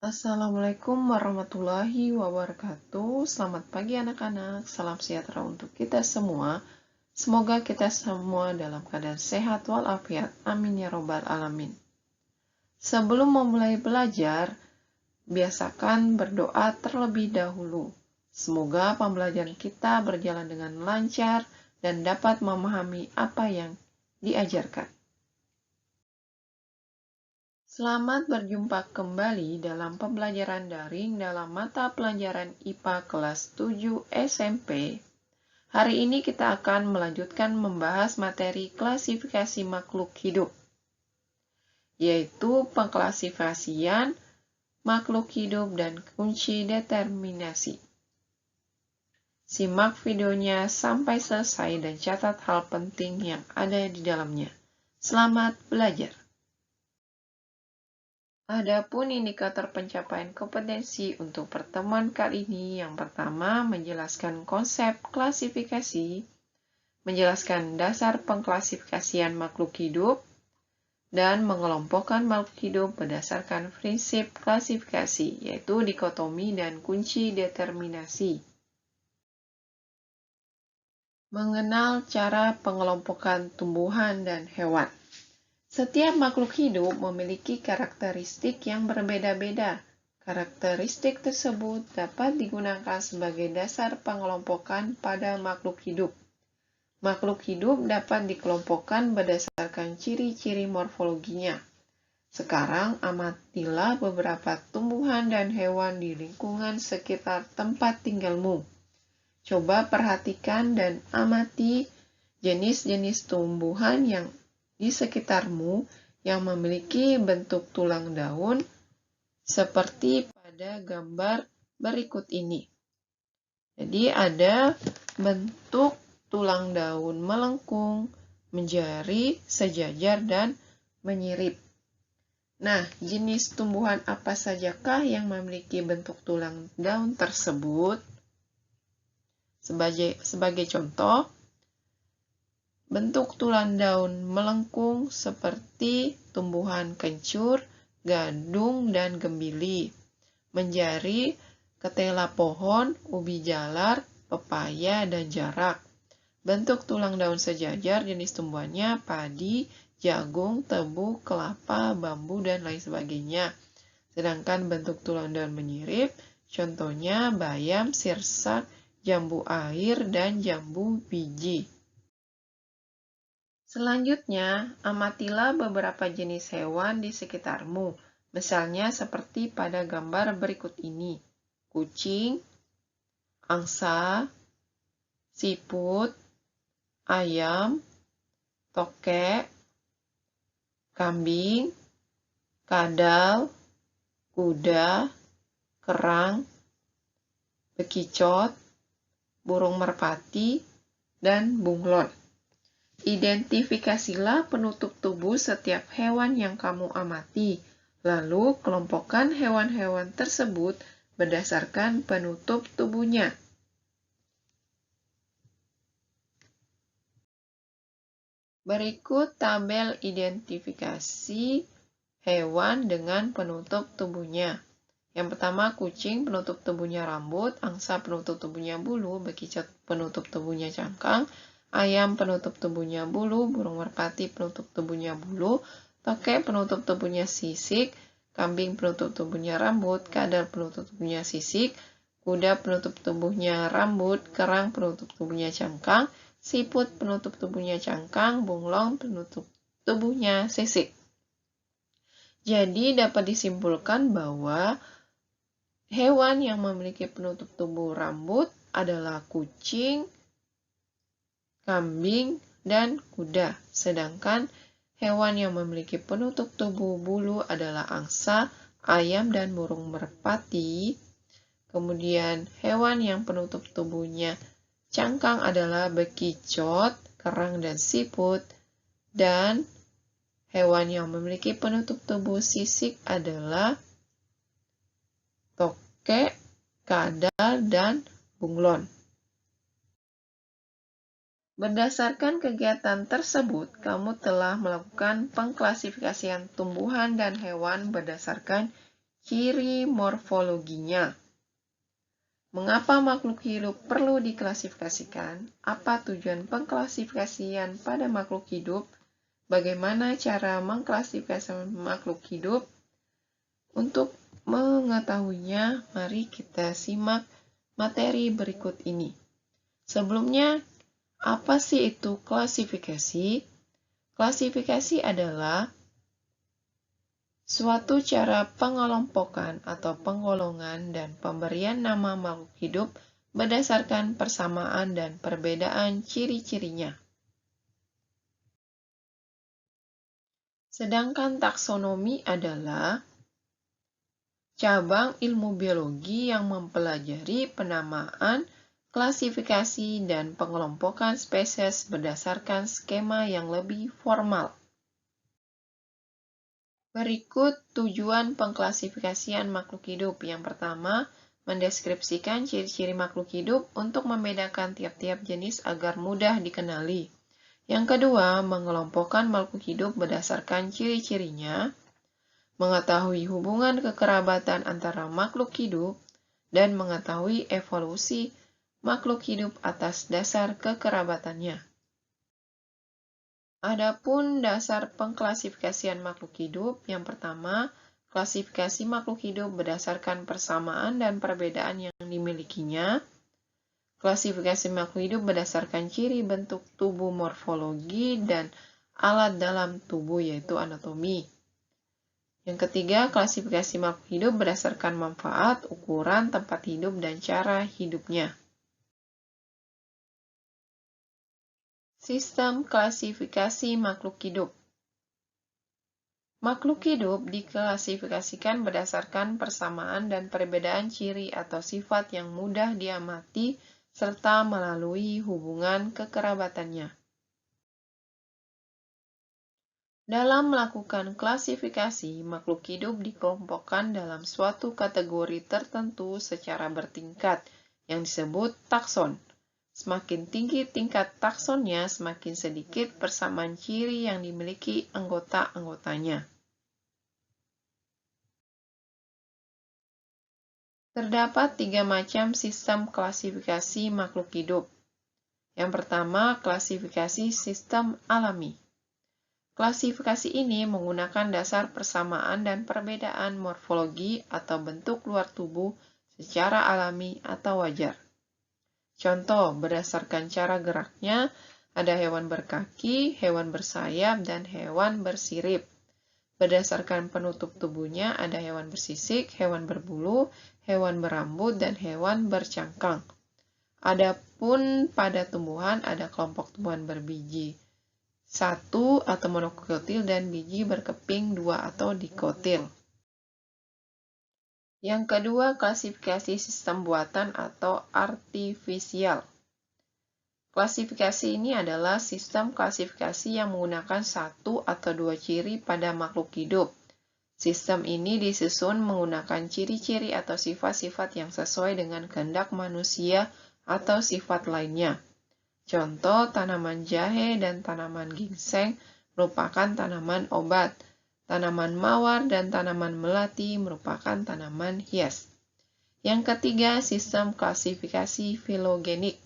Assalamualaikum warahmatullahi wabarakatuh. Selamat pagi anak-anak. Salam sejahtera untuk kita semua. Semoga kita semua dalam keadaan sehat walafiat. Amin ya robbal alamin. Sebelum memulai belajar, biasakan berdoa terlebih dahulu. Semoga pembelajaran kita berjalan dengan lancar dan dapat memahami apa yang diajarkan. Selamat berjumpa kembali dalam pembelajaran daring dalam mata pelajaran IPA kelas 7 SMP. Hari ini kita akan melanjutkan membahas materi klasifikasi makhluk hidup, yaitu pengklasifikasian makhluk hidup dan kunci determinasi. Simak videonya sampai selesai dan catat hal penting yang ada di dalamnya. Selamat belajar! Adapun indikator pencapaian kompetensi untuk pertemuan kali ini, yang pertama menjelaskan konsep klasifikasi, menjelaskan dasar pengklasifikasian makhluk hidup, dan mengelompokkan makhluk hidup berdasarkan prinsip klasifikasi, yaitu dikotomi dan kunci determinasi. Mengenal cara pengelompokan tumbuhan dan hewan. Setiap makhluk hidup memiliki karakteristik yang berbeda-beda. Karakteristik tersebut dapat digunakan sebagai dasar pengelompokan pada makhluk hidup. Makhluk hidup dapat dikelompokkan berdasarkan ciri-ciri morfologinya. Sekarang amatilah beberapa tumbuhan dan hewan di lingkungan sekitar tempat tinggalmu. Coba perhatikan dan amati jenis-jenis tumbuhan yang di sekitarmu yang memiliki bentuk tulang daun seperti pada gambar berikut ini. Jadi ada bentuk tulang daun melengkung, menjari, sejajar, dan menyirip. Nah, jenis tumbuhan apa sajakah yang memiliki bentuk tulang daun tersebut? Sebagai contoh, bentuk tulang daun melengkung seperti tumbuhan kencur, gadung, dan gembili. Menjari, ketela pohon, ubi jalar, pepaya, dan jarak. Bentuk tulang daun sejajar jenis tumbuhannya padi, jagung, tebu, kelapa, bambu, dan lain sebagainya. Sedangkan bentuk tulang daun menyirip, contohnya bayam, sirsak, jambu air, dan jambu biji. Selanjutnya, amatilah beberapa jenis hewan di sekitarmu, misalnya seperti pada gambar berikut ini. Kucing, angsa, siput, ayam, tokek, kambing, kadal, kuda, kerang, bekicot, burung merpati, dan bunglon. Identifikasilah penutup tubuh setiap hewan yang kamu amati, lalu kelompokkan hewan-hewan tersebut berdasarkan penutup tubuhnya. Berikut tabel identifikasi hewan dengan penutup tubuhnya. Yang pertama, kucing penutup tubuhnya rambut, angsa penutup tubuhnya bulu, bekicot penutup tubuhnya cangkang, ayam penutup tubuhnya bulu, burung merpati penutup tubuhnya bulu, tokek penutup tubuhnya sisik, kambing penutup tubuhnya rambut, kadal penutup tubuhnya sisik, kuda penutup tubuhnya rambut, kerang penutup tubuhnya cangkang, siput penutup tubuhnya cangkang, bunglon penutup tubuhnya sisik. Jadi dapat disimpulkan bahwa hewan yang memiliki penutup tubuh rambut adalah kucing, kambing, dan kuda. Sedangkan hewan yang memiliki penutup tubuh bulu adalah angsa, ayam, dan burung merpati. Kemudian hewan yang penutup tubuhnya cangkang adalah bekicot, kerang, dan siput. Dan hewan yang memiliki penutup tubuh sisik adalah tokek, kadal, dan bunglon. Berdasarkan kegiatan tersebut, kamu telah melakukan pengklasifikasian tumbuhan dan hewan berdasarkan ciri morfologinya. Mengapa makhluk hidup perlu diklasifikasikan? Apa tujuan pengklasifikasian pada makhluk hidup? Bagaimana cara mengklasifikasi makhluk hidup? Untuk mengetahuinya, mari kita simak materi berikut ini. Sebelumnya, apa sih itu klasifikasi? Klasifikasi adalah suatu cara pengelompokan atau penggolongan dan pemberian nama makhluk hidup berdasarkan persamaan dan perbedaan ciri-cirinya. Sedangkan taksonomi adalah cabang ilmu biologi yang mempelajari penamaan, klasifikasi, dan pengelompokan spesies berdasarkan skema yang lebih formal. Berikut tujuan pengklasifikasian makhluk hidup. Yang pertama, mendeskripsikan ciri-ciri makhluk hidup untuk membedakan tiap-tiap jenis agar mudah dikenali. Yang kedua, mengelompokkan makhluk hidup berdasarkan ciri-cirinya, mengetahui hubungan kekerabatan antara makhluk hidup, dan mengetahui evolusi makhluk hidup atas dasar kekerabatannya. Adapun dasar pengklasifikasian makhluk hidup, yang pertama, klasifikasi makhluk hidup berdasarkan persamaan dan perbedaan yang dimilikinya. Klasifikasi makhluk hidup berdasarkan ciri bentuk tubuh morfologi dan alat dalam tubuh yaitu anatomi. Yang ketiga, klasifikasi makhluk hidup berdasarkan manfaat, ukuran, tempat hidup, dan cara hidupnya. Sistem klasifikasi makhluk hidup. Makhluk hidup diklasifikasikan berdasarkan persamaan dan perbedaan ciri atau sifat yang mudah diamati serta melalui hubungan kekerabatannya. Dalam melakukan klasifikasi, makhluk hidup dikelompokkan dalam suatu kategori tertentu secara bertingkat yang disebut takson. Semakin tinggi tingkat taksonnya, semakin sedikit persamaan ciri yang dimiliki anggota-anggotanya. Terdapat 3 macam sistem klasifikasi makhluk hidup. Yang pertama, klasifikasi sistem alami. Klasifikasi ini menggunakan dasar persamaan dan perbedaan morfologi atau bentuk luar tubuh secara alami atau wajar. Contoh, berdasarkan cara geraknya, ada hewan berkaki, hewan bersayap, dan hewan bersirip. Berdasarkan penutup tubuhnya, ada hewan bersisik, hewan berbulu, hewan berambut, dan hewan bercangkang. Adapun pada tumbuhan, ada kelompok tumbuhan berbiji 1 atau monokotil dan biji berkeping 2 atau dikotil. Yang kedua, klasifikasi sistem buatan atau artifisial. Klasifikasi ini adalah sistem klasifikasi yang menggunakan 1 atau 2 ciri pada makhluk hidup. Sistem ini disusun menggunakan ciri-ciri atau sifat-sifat yang sesuai dengan kehendak manusia atau sifat lainnya. Contoh, tanaman jahe dan tanaman ginseng merupakan tanaman obat. Tanaman mawar dan tanaman melati merupakan tanaman hias. Yang ketiga, sistem klasifikasi filogenik.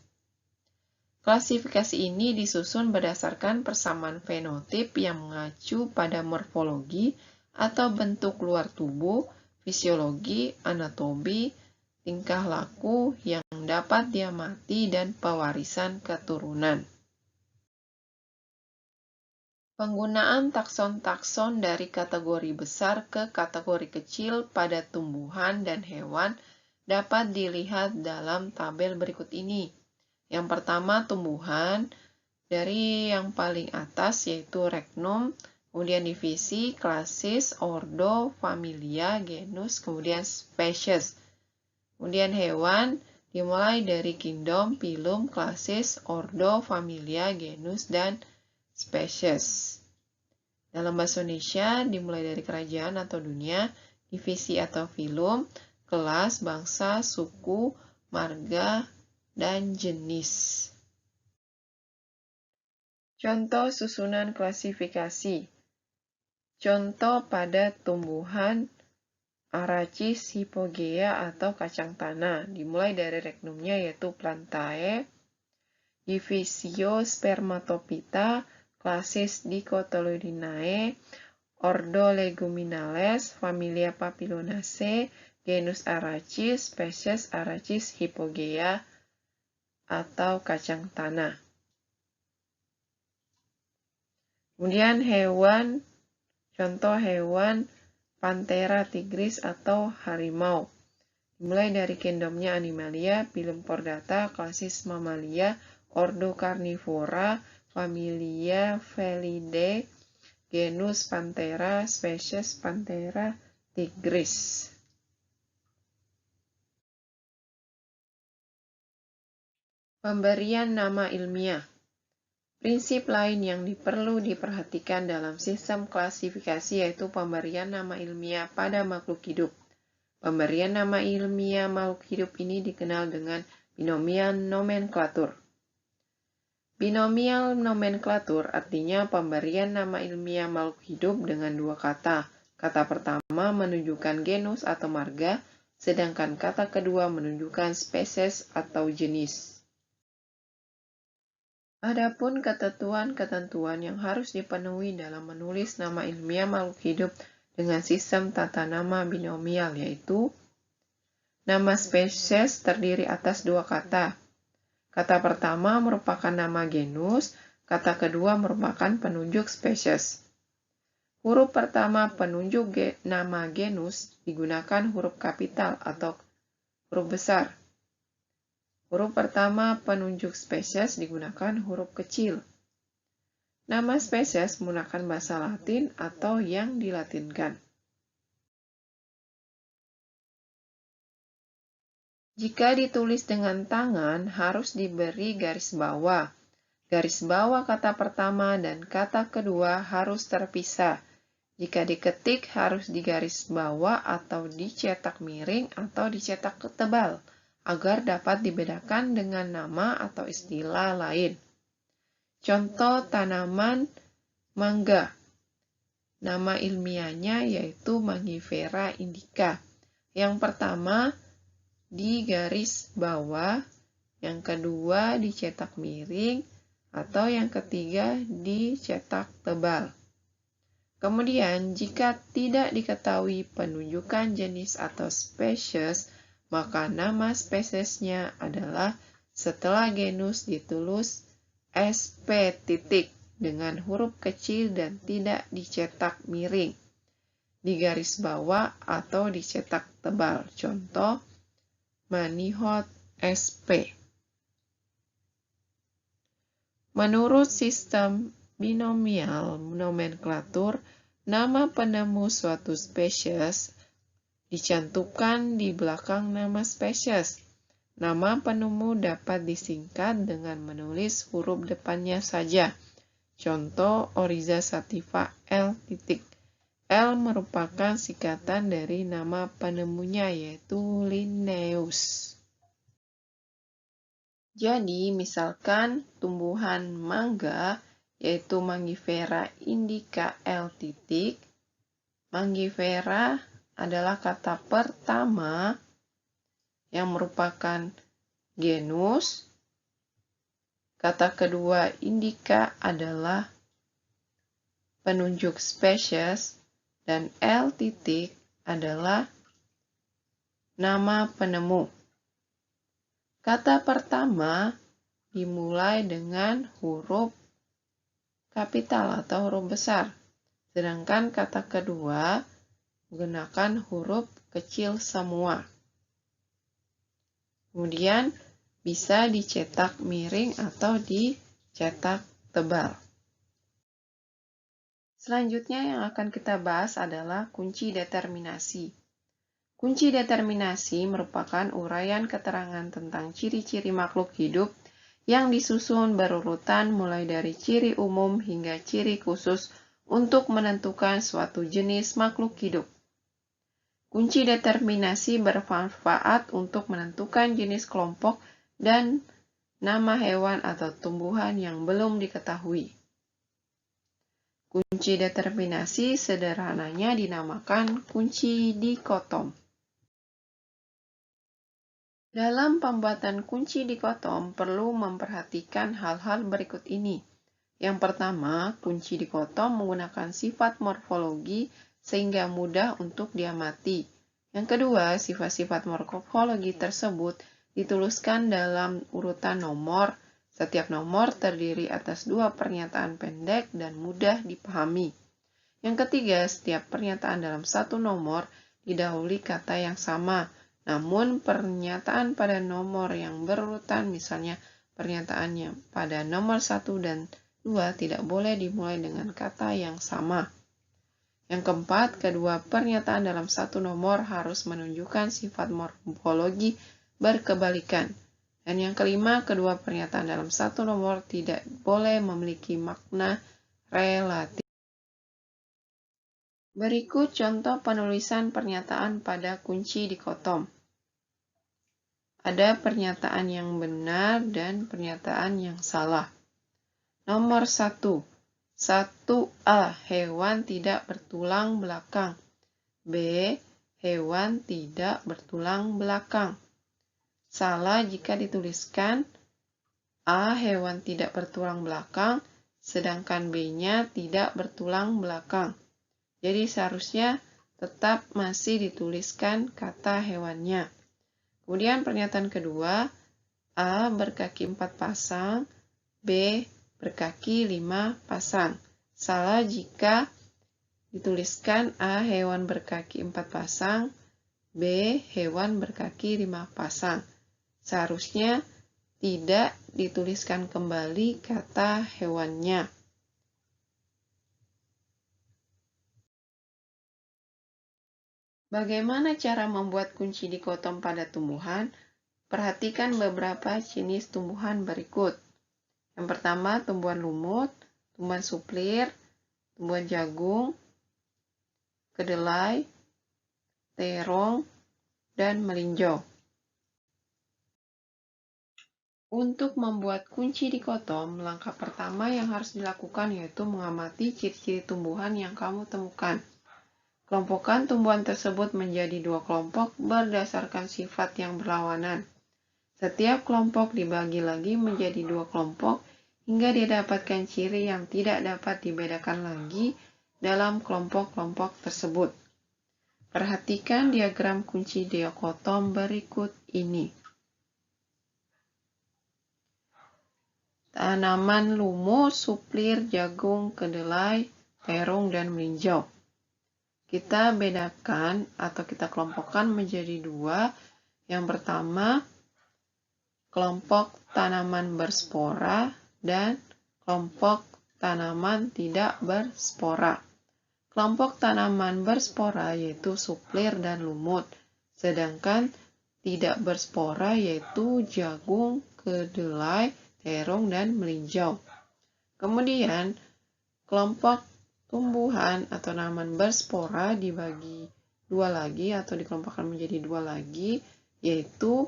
Klasifikasi ini disusun berdasarkan persamaan fenotip yang mengacu pada morfologi atau bentuk luar tubuh, fisiologi, anatomi, tingkah laku yang dapat diamati, dan pewarisan keturunan. Penggunaan takson-takson dari kategori besar ke kategori kecil pada tumbuhan dan hewan dapat dilihat dalam tabel berikut ini. Yang pertama, tumbuhan dari yang paling atas yaitu regnum, kemudian divisi, klasis, ordo, familia, genus, kemudian species. Kemudian hewan dimulai dari kingdom, phylum, klasis, ordo, familia, genus, dan species. Dalam bahasa Indonesia dimulai dari kerajaan atau dunia, divisi atau phylum, kelas, bangsa, suku, marga, dan jenis. Contoh susunan klasifikasi. Contoh pada tumbuhan Arachis hypogea atau kacang tanah, dimulai dari regnumnya yaitu Plantae, Divisio Spermatophyta, klasis Dicotyledoninae, ordo Leguminales, familia Papilionaceae, genus Arachis, spesies Arachis hypogea atau kacang tanah. Kemudian hewan, contoh hewan Panthera tigris atau harimau. Dimulai dari gendomnya Animalia, phylum Chordata, klasis Mammalia, ordo Carnivora, familia Felidae, genus Panthera, spesies Panthera tigris. Pemberian nama ilmiah. Prinsip lain yang perlu diperhatikan dalam sistem klasifikasi yaitu pemberian nama ilmiah pada makhluk hidup. Pemberian nama ilmiah makhluk hidup ini dikenal dengan binomial nomenklatur. Binomial nomenklatur artinya pemberian nama ilmiah makhluk hidup dengan dua kata. Kata pertama menunjukkan genus atau marga, sedangkan kata kedua menunjukkan spesies atau jenis. Adapun ketentuan-ketentuan yang harus dipenuhi dalam menulis nama ilmiah makhluk hidup dengan sistem tata nama binomial yaitu nama spesies terdiri atas dua kata. Kata pertama merupakan nama genus, kata kedua merupakan penunjuk spesies. Huruf pertama penunjuk nama genus digunakan huruf kapital atau huruf besar. Huruf pertama penunjuk spesies digunakan huruf kecil. Nama spesies menggunakan bahasa Latin atau yang dilatinkan. Jika ditulis dengan tangan, harus diberi garis bawah. Garis bawah kata pertama dan kata kedua harus terpisah. Jika diketik, harus digaris bawah atau dicetak miring atau dicetak tebal, agar dapat dibedakan dengan nama atau istilah lain. Contoh tanaman mangga. Nama ilmiahnya yaitu Mangifera indica. Yang pertama di garis bawah, yang kedua dicetak miring, atau yang ketiga dicetak tebal. Kemudian, jika tidak diketahui penunjukan jenis atau spesies, maka nama spesiesnya adalah setelah genus ditulis SP titik dengan huruf kecil dan tidak dicetak miring, di garis bawah atau dicetak tebal. Contoh, Manihot SP. Menurut sistem binomial nomenklatur, nama penemu suatu spesies dicantumkan di belakang nama spesies. Nama penemu dapat disingkat dengan menulis huruf depannya saja. Contoh, Oryza sativa L titik. L merupakan singkatan dari nama penemunya yaitu Linnaeus. Jadi, misalkan tumbuhan mangga yaitu Mangifera indica L titik. Mangifera adalah kata pertama yang merupakan genus. Kata kedua indica adalah penunjuk spesies dan L titik adalah nama penemu. Kata pertama dimulai dengan huruf kapital atau huruf besar, sedangkan kata kedua menggunakan huruf kecil semua. Kemudian bisa dicetak miring atau dicetak tebal. Selanjutnya yang akan kita bahas adalah kunci determinasi. Kunci determinasi merupakan uraian keterangan tentang ciri-ciri makhluk hidup yang disusun berurutan mulai dari ciri umum hingga ciri khusus untuk menentukan suatu jenis makhluk hidup. Kunci determinasi bermanfaat untuk menentukan jenis kelompok dan nama hewan atau tumbuhan yang belum diketahui. Kunci determinasi sederhananya dinamakan kunci dikotom. Dalam pembuatan kunci dikotom perlu memperhatikan hal-hal berikut ini. Yang pertama, kunci dikotom menggunakan sifat morfologi sehingga mudah untuk diamati. Yang kedua, sifat-sifat morfologi tersebut dituliskan dalam urutan nomor. Setiap nomor terdiri atas dua pernyataan pendek dan mudah dipahami. Yang ketiga, setiap pernyataan dalam satu nomor didahului kata yang sama. Namun, pernyataan pada nomor yang berurutan, misalnya pernyataannya pada nomor 1 dan 2 tidak boleh dimulai dengan kata yang sama. Yang keempat, kedua pernyataan dalam satu nomor harus menunjukkan sifat morfologi berkebalikan. Dan yang kelima, kedua pernyataan dalam satu nomor tidak boleh memiliki makna relatif. Berikut contoh penulisan pernyataan pada kunci dikotom. Ada pernyataan yang benar dan pernyataan yang salah. Nomor 1. 1A. Hewan tidak bertulang belakang. B. Hewan tidak bertulang belakang. Salah jika dituliskan A. Hewan tidak bertulang belakang, sedangkan B-nya tidak bertulang belakang. Jadi seharusnya tetap masih dituliskan kata hewannya. Kemudian pernyataan kedua, A berkaki 4 pasang, B berkaki 5 pasang. Salah jika dituliskan A hewan berkaki 4 pasang, B hewan berkaki 5 pasang. Seharusnya tidak dituliskan kembali kata hewannya. Bagaimana cara membuat kunci dikotom pada tumbuhan? Perhatikan beberapa jenis tumbuhan berikut. Yang pertama, tumbuhan lumut, tumbuhan suplir, tumbuhan jagung, kedelai, terong, dan melinjo. Untuk membuat kunci dikotom, langkah pertama yang harus dilakukan yaitu mengamati ciri-ciri tumbuhan yang kamu temukan. Kelompokkan tumbuhan tersebut menjadi dua kelompok berdasarkan sifat yang berlawanan. Setiap kelompok dibagi lagi menjadi dua kelompok hingga didapatkan ciri yang tidak dapat dibedakan lagi dalam kelompok-kelompok tersebut. Perhatikan diagram kunci dikotom berikut ini. Tanaman lumut, suplir, jagung, kedelai, terong, dan melinjo. Kita bedakan atau kita kelompokkan menjadi dua. Yang pertama, kelompok tanaman berspora dan kelompok tanaman tidak berspora. Kelompok tanaman berspora yaitu suplir dan lumut, sedangkan tidak berspora yaitu jagung, kedelai, terong, dan melinjo. Kemudian, kelompok tumbuhan atau tanaman berspora dibagi dua lagi atau dikelompokkan menjadi dua lagi, yaitu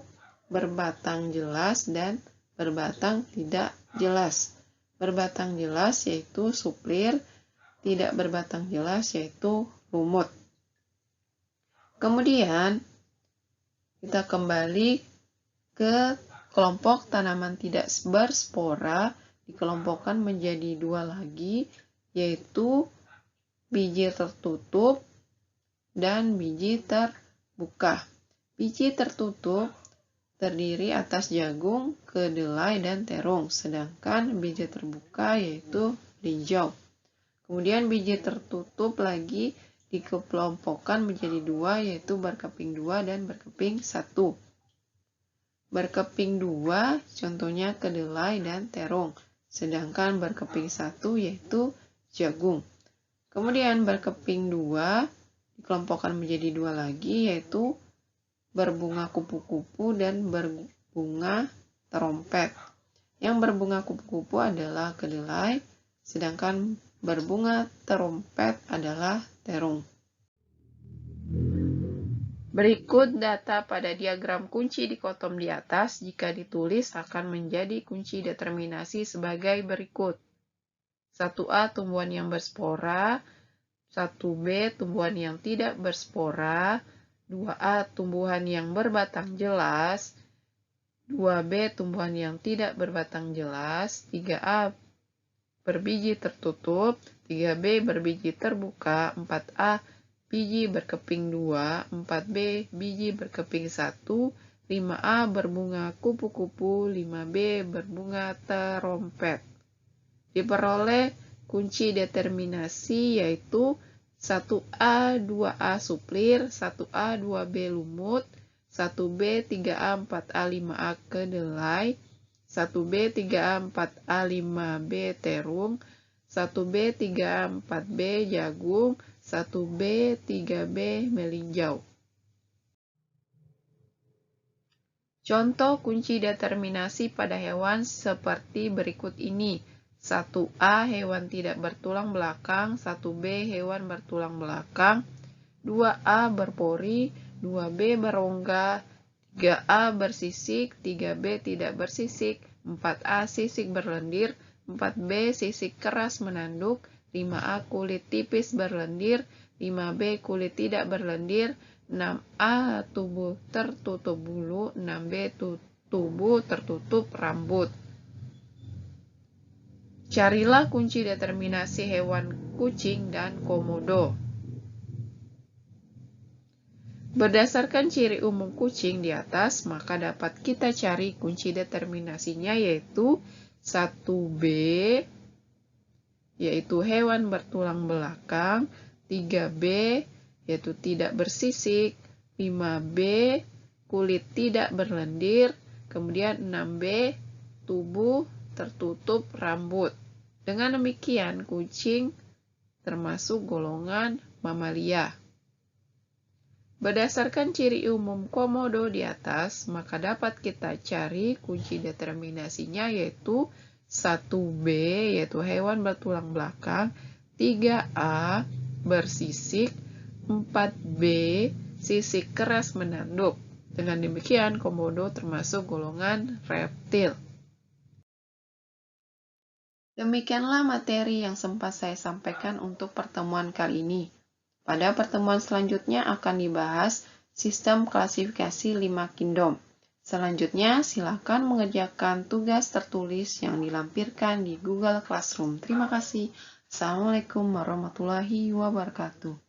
berbatang jelas dan berbatang tidak jelas. Berbatang jelas yaitu suplir, tidak berbatang jelas yaitu lumut. Kemudian, kita kembali ke kelompok tanaman tidak berspora, dikelompokkan menjadi dua lagi, yaitu biji tertutup dan biji terbuka. Biji tertutup terdiri atas jagung, kedelai, dan terong, sedangkan biji terbuka yaitu melinjo. Kemudian biji tertutup lagi dikelompokkan menjadi dua, yaitu berkeping 2 dan berkeping 1. Berkeping 2 contohnya kedelai dan terong, sedangkan berkeping 1 yaitu jagung. Kemudian berkeping 2 dikelompokkan menjadi dua lagi, yaitu berbunga kupu-kupu dan berbunga terompet. Yang berbunga kupu-kupu adalah kedelai, sedangkan berbunga terompet adalah terong. Berikut data pada diagram kunci dikotom di atas. Jika ditulis akan menjadi kunci determinasi sebagai berikut. 1A tumbuhan yang berspora, 1B tumbuhan yang tidak berspora, 2A tumbuhan yang berbatang jelas, 2B tumbuhan yang tidak berbatang jelas, 3A berbiji tertutup, 3B berbiji terbuka, 4A biji berkeping 2, 4B biji berkeping 1, 5A berbunga kupu-kupu, 5B berbunga terompet. Diperoleh kunci determinasi yaitu 1A, 2A suplir, 1A, 2B lumut, 1B, 3A, 4A, 5A kedelai, 1B, 3A, 4A, 5B terung, 1B, 3A, 4B jagung, 1B, 3B melinjau. Contoh kunci determinasi pada hewan seperti berikut ini. 1A hewan tidak bertulang belakang, 1B hewan bertulang belakang, 2A berpori, 2B berongga, 3A bersisik, 3B tidak bersisik, 4A sisik berlendir, 4B sisik keras menanduk, 5A kulit tipis berlendir, 5B kulit tidak berlendir, 6A tubuh tertutup bulu, 6B tubuh tertutup rambut. Carilah kunci determinasi hewan kucing dan komodo. Berdasarkan ciri umum kucing di atas, maka dapat kita cari kunci determinasinya yaitu 1B, yaitu hewan bertulang belakang, 3B, yaitu tidak bersisik, 5B, kulit tidak berlendir, kemudian 6B, tubuh tertutup rambut. Dengan demikian, kucing termasuk golongan mamalia. Berdasarkan ciri umum komodo di atas, maka dapat kita cari kunci determinasinya yaitu 1B, yaitu hewan bertulang belakang, 3A, bersisik, 4B, sisik keras menanduk. Dengan demikian, komodo termasuk golongan reptil. Demikianlah materi yang sempat saya sampaikan untuk pertemuan kali ini. Pada pertemuan selanjutnya akan dibahas sistem klasifikasi 5 kingdom. Selanjutnya, silakan mengerjakan tugas tertulis yang dilampirkan di Google Classroom. Terima kasih. Assalamualaikum warahmatullahi wabarakatuh.